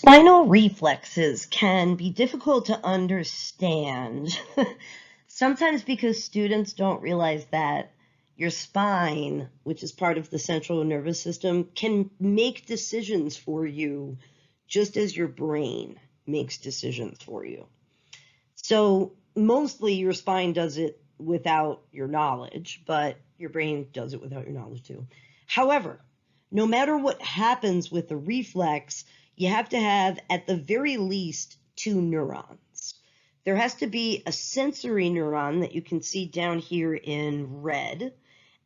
Spinal reflexes can be difficult to understand, sometimes because students don't realize that your spine, which is part of the central nervous system, can make decisions for you just as your brain makes decisions for you. So mostly your spine does it without your knowledge, but your brain does it without your knowledge too. However, no matter what happens with the reflex, you have to have, at the very least, two neurons. There has to be a sensory neuron that you can see down here in red,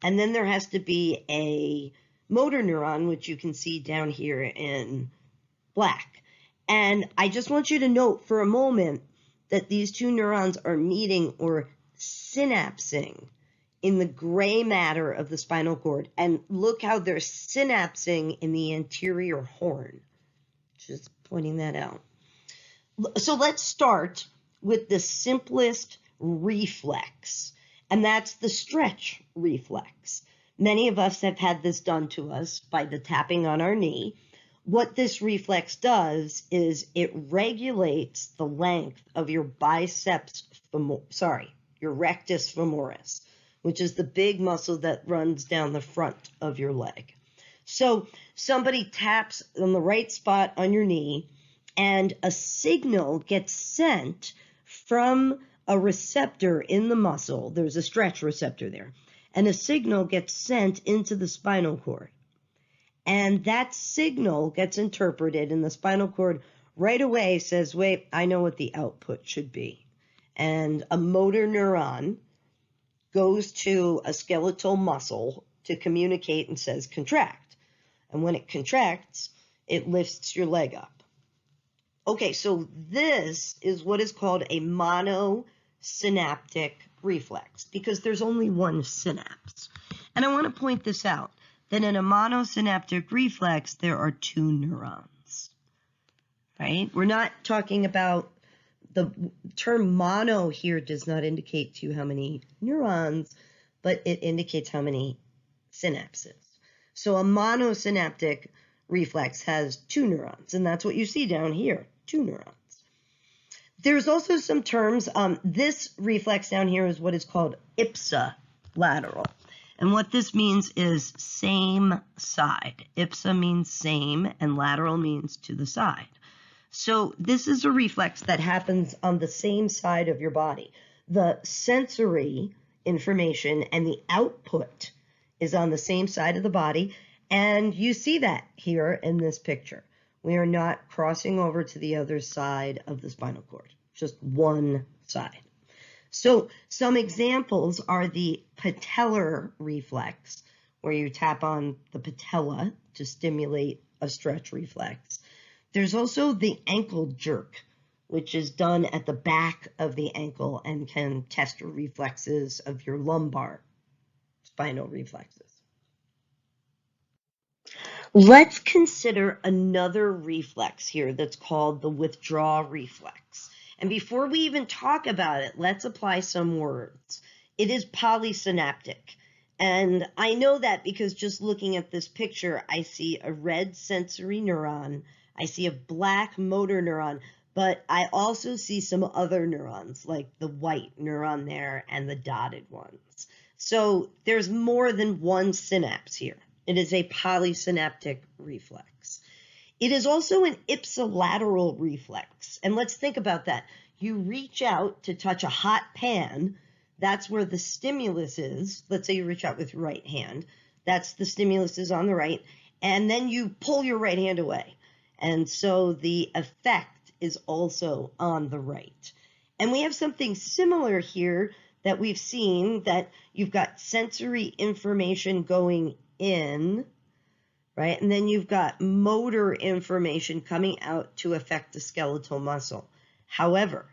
and then there has to be a motor neuron, which you can see down here in black. And I just want you to note for a moment that these two neurons are meeting or synapsing in the gray matter of the spinal cord. And look how they're synapsing in the anterior horn. Just pointing that out. So let's start with the simplest reflex, and that's the stretch reflex. Many of us have had this done to us by the tapping on our knee. What this reflex does is it regulates the length of your your rectus femoris, which is the big muscle that runs down the front of your leg. So somebody taps on the right spot on your knee, and a signal gets sent from a receptor in the muscle. There's a stretch receptor there, and a signal gets sent into the spinal cord. And that signal gets interpreted, and the spinal cord right away says, wait, I know what the output should be. And a motor neuron goes to a skeletal muscle to communicate and says contract. And when it contracts, it lifts your leg up. Okay, so this is what is called a monosynaptic reflex, because there's only one synapse. And I want to point this out, that in a monosynaptic reflex, there are two neurons, right? We're not talking about, the term mono here does not indicate to you how many neurons, but it indicates how many synapses. So a monosynaptic reflex has two neurons, and that's what you see down here, two neurons. There's also some terms. This reflex down here is what is called ipsilateral. And what this means is same side. Ipsa means same, and lateral means to the side. So this is a reflex that happens on the same side of your body. The sensory information and the output is on the same side of the body, and you see that here in this picture. We are not crossing over to the other side of the spinal cord, just one side. So some examples are the patellar reflex, where you tap on the patella to stimulate a stretch reflex. There's also the ankle jerk, which is done at the back of the ankle and can test your reflexes of your lumbar spinal reflexes. Let's consider another reflex here that's called the withdraw reflex. And before we even talk about it, let's apply some words. It is polysynaptic. And I know that because just looking at this picture, I see a red sensory neuron, I see a black motor neuron, but I also see some other neurons, like the white neuron there and the dotted ones. So there's more than one synapse here. It is a polysynaptic reflex. It is also an ipsilateral reflex. And let's think about that. You reach out to touch a hot pan. That's where the stimulus is. Let's say you reach out with your right hand. That's the stimulus is on the right. And then you pull your right hand away. And so the effect is also on the right. And we have something similar here that we've seen, that you've got sensory information going in, right? And then you've got motor information coming out to affect the skeletal muscle. However,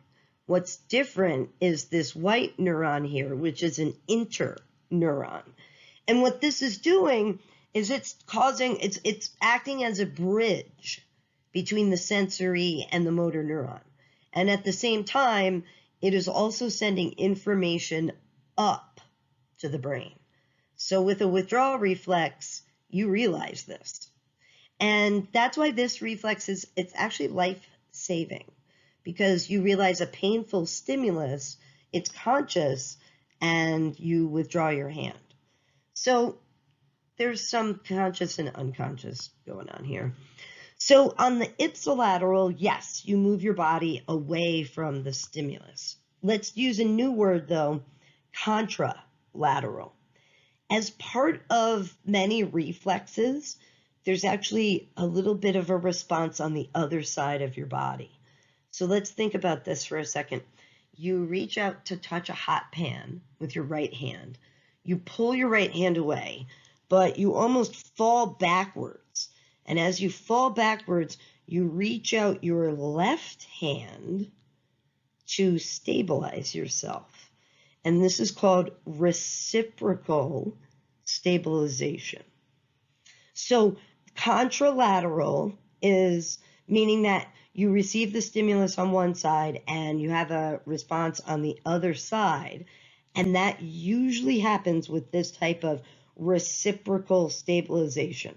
what's different is this white neuron here, which is an interneuron. And what this is doing is it's acting as a bridge between the sensory and the motor neuron. And at the same time, it is also sending information up to the brain. So with a withdrawal reflex, you realize this. And that's why this reflex it's actually life-saving, because you realize a painful stimulus, it's conscious, and you withdraw your hand. So there's some conscious and unconscious going on here. So on the ipsilateral, yes, you move your body away from the stimulus. Let's use a new word though, contralateral. As part of many reflexes, there's actually a little bit of a response on the other side of your body. So let's think about this for a second. You reach out to touch a hot pan with your right hand. You pull your right hand away, but you almost fall backwards. And as you fall backwards, you reach out your left hand to stabilize yourself. And this is called reciprocal stabilization. So contralateral is meaning that you receive the stimulus on one side and you have a response on the other side. And that usually happens with this type of reciprocal stabilization.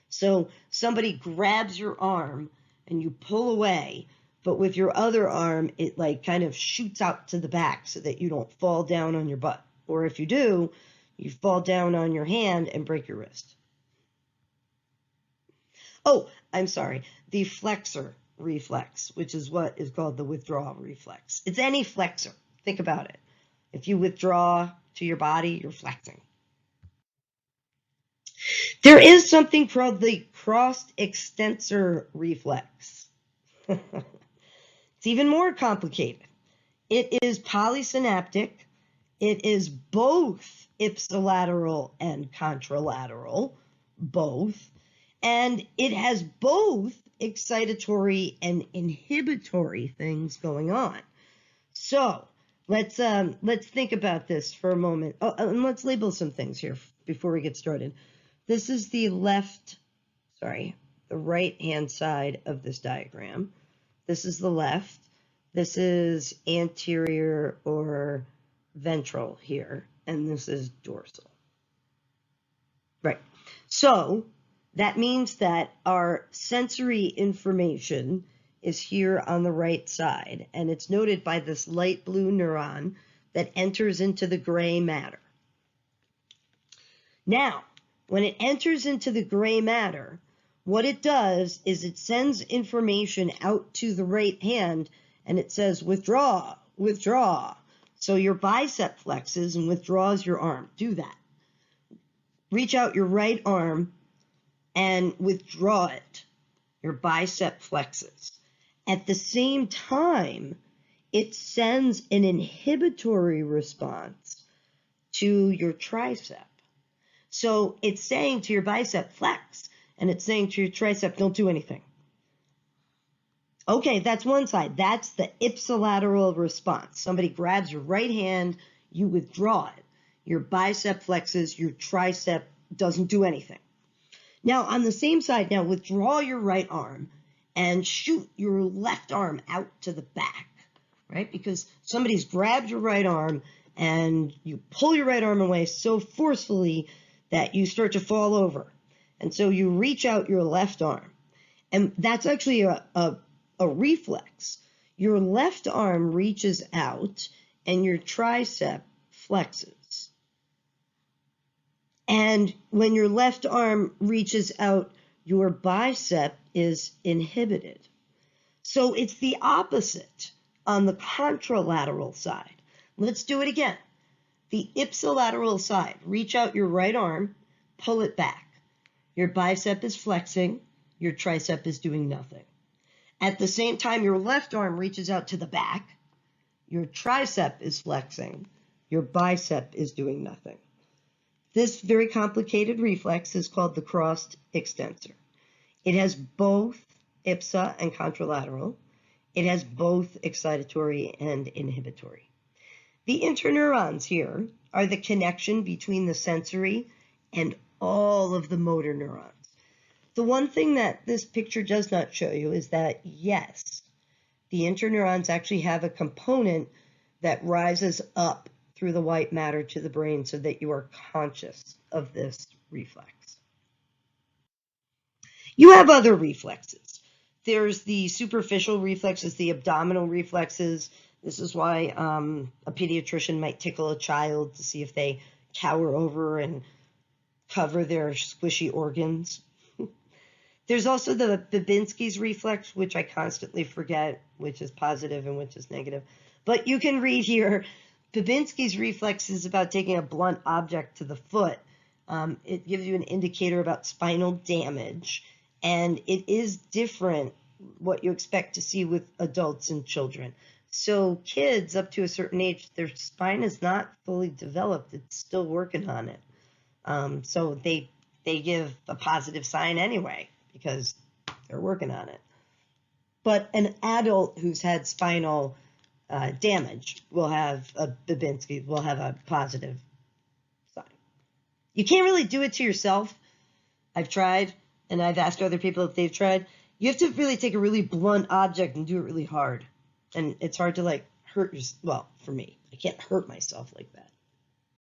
So somebody grabs your arm and you pull away, but with your other arm, it like kind of shoots out to the back so that you don't fall down on your butt. Or if you do, you fall down on your hand and break your wrist. Oh, I'm sorry, the flexor reflex, which is what is called the withdrawal reflex. It's any flexor. Think about it. If you withdraw to your body, you're flexing. There is something called the crossed extensor reflex. It's even more complicated. It is polysynaptic. It is both ipsilateral and contralateral, both. And it has both excitatory and inhibitory things going on. So let's think about this for a moment. Oh, and let's label some things here before we get started. This is the right-hand side of this diagram. This is the left. This is anterior or ventral here, and this is dorsal. Right. So that means that our sensory information is here on the right side, and it's noted by this light blue neuron that enters into the gray matter. Now, when it enters into the gray matter, what it does is it sends information out to the right hand, and it says, withdraw, withdraw. So your bicep flexes and withdraws your arm. Do that. Reach out your right arm and withdraw it. Your bicep flexes. At the same time, it sends an inhibitory response to your tricep. So it's saying to your bicep, flex, and it's saying to your tricep, don't do anything. Okay, that's one side. That's the ipsilateral response. Somebody grabs your right hand, you withdraw it. Your bicep flexes, your tricep doesn't do anything. Now, on the same side, now withdraw your right arm and shoot your left arm out to the back, right? Because somebody's grabbed your right arm and you pull your right arm away so forcefully that you start to fall over. And so you reach out your left arm. And that's actually a reflex. Your left arm reaches out and your tricep flexes. And when your left arm reaches out, your bicep is inhibited. So it's the opposite on the contralateral side. Let's do it again. The ipsilateral side, reach out your right arm, pull it back. Your bicep is flexing, your tricep is doing nothing. At the same time, your left arm reaches out to the back, your tricep is flexing, your bicep is doing nothing. This very complicated reflex is called the crossed extensor. It has both ipsa and contralateral. It has both excitatory and inhibitory. The interneurons here are the connection between the sensory and all of the motor neurons. The one thing that this picture does not show you is that, yes, the interneurons actually have a component that rises up through the white matter to the brain so that you are conscious of this reflex. You have other reflexes. There's the superficial reflexes, the abdominal reflexes. This is why a pediatrician might tickle a child to see if they cower over and cover their squishy organs. There's also the Babinski's reflex, which I constantly forget, which is positive and which is negative. But you can read here, Babinski's reflex is about taking a blunt object to the foot. It gives you an indicator about spinal damage, and it is different what you expect to see with adults and children. So kids up to a certain age, their spine is not fully developed. It's still working on it. So they give a positive sign anyway because they're working on it. But an adult who's had spinal damage will have a Babinski, will have a positive sign. You can't really do it to yourself. I've tried, and I've asked other people if they've tried. You have to really take a really blunt object and do it really hard. And it's hard to like hurt yourself. Well, for me, I can't hurt myself like that.